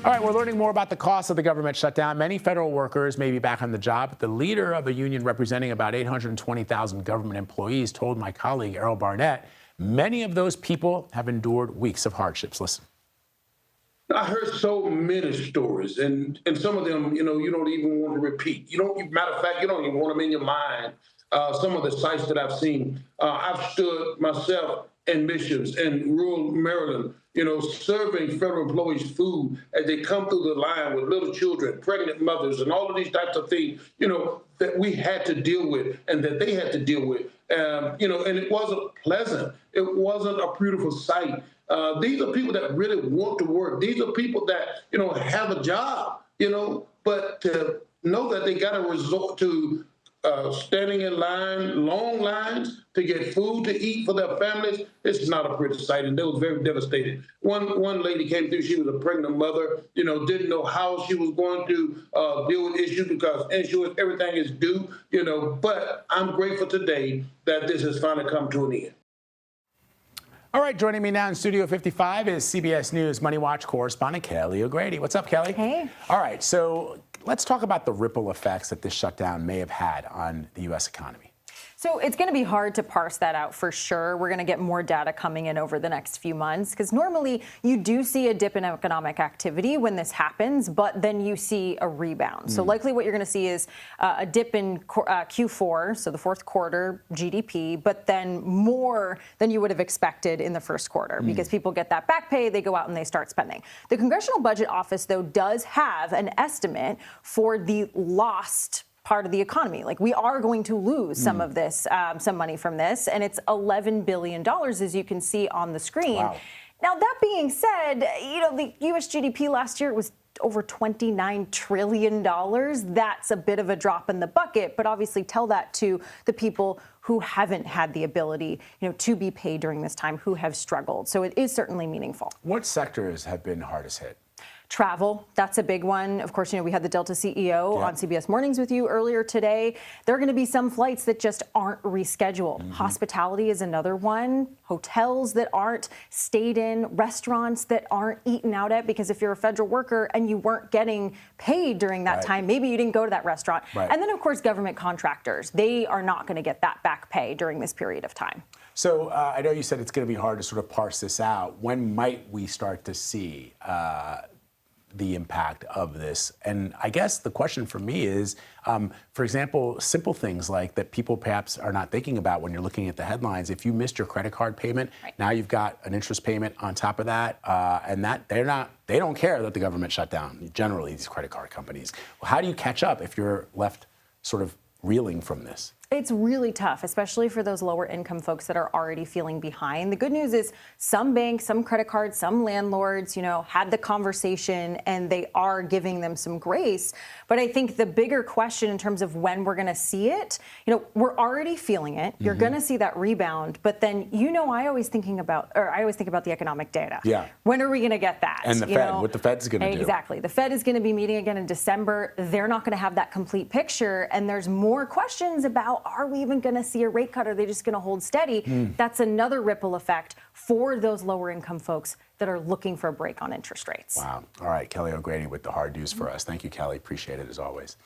All right, we're learning more about the cost of the government shutdown. Many federal workers may be back on the job. The leader of a union representing about 820,000 government employees told my colleague Errol Barnett many of those people have endured weeks of hardships. Listen. I heard so many stories, and some of them, you don't even want to repeat. Matter of fact, you don't even want them in your mind. Some of the sites that I've seen, I've stood myself in missions in rural Maryland, serving federal employees food as they come through the line with little children, pregnant mothers, and all of these types of things, that we had to deal with and that they had to deal with. And it wasn't pleasant. It wasn't a beautiful sight. These are people that really want to work. These are people that, have a job, but to know that they got to resort to standing in line, long lines to get food to eat for their families, it's not a pretty sight, and they was very devastated. One lady came through, she was a pregnant mother, didn't know how she was going to deal with issues because insurance, everything is due, but I'm grateful today that this has finally come to an end. All right, joining me now in Studio 55 is CBS News Money Watch correspondent Kelly O'Grady. What's up, Kelly? Hey. All right, so let's talk about the ripple effects that this shutdown may have had on the U.S. economy. So it's going to be hard to parse that out for sure. We're going to get more data coming in over the next few months because normally you do see a dip in economic activity when this happens, but then you see a rebound. So likely what you're going to see is a dip in Q4, so the fourth quarter GDP, but then more than you would have expected in the first quarter because people get that back pay, they go out and they start spending. The Congressional Budget Office, though, does have an estimate for the lost part of the economy. Like, we are going to lose some of this, some money from this, and it's $11 billion, as you can see on the screen. Wow. Now, that being said, the U.S. GDP last year was over $29 trillion. That's a bit of a drop in the bucket, but obviously tell that to the people who haven't had the ability, to be paid during this time, who have struggled. So it is certainly meaningful. What sectors have been hardest hit? Travel, that's a big one. Of course, we had the Delta CEO on CBS Mornings with you earlier today. There are going to be some flights that just aren't rescheduled. Hospitality is another one. Hotels that aren't stayed in, restaurants that aren't eaten out at, because if you're a federal worker and you weren't getting paid during that time, maybe you didn't go to that restaurant. And then, of course, government contractors. They are not going to get that back pay during this period of time. So I know you said it's going to be hard to sort of parse this out. When might we start to see the impact of this? And I guess the question for me is, for example, simple things like that people perhaps are not thinking about when you're looking at the headlines. If you missed your credit card payment, now you've got an interest payment on top of that, and that they don't care that the government shut down. Generally, these credit card companies. Well, how do you catch up if you're left sort of reeling from this? It's really tough, especially for those lower income folks that are already feeling behind. The good news is some banks, some credit cards, some landlords, had the conversation and they are giving them some grace. But I think the bigger question in terms of when we're going to see it, we're already feeling it. You're going to see that rebound. But then, I always think about the economic data. Yeah. When are we going to get that? And the Fed, what the Fed's going to do. Exactly. The Fed is going to be meeting again in December. They're not going to have that complete picture. And there's more questions about, are we even going to see a rate cut? Or are they just going to hold steady? That's another ripple effect for those lower income folks that are looking for a break on interest rates. Wow. All right. Kelly O'Grady with the hard news for us. Thank you, Kelly. Appreciate it as always.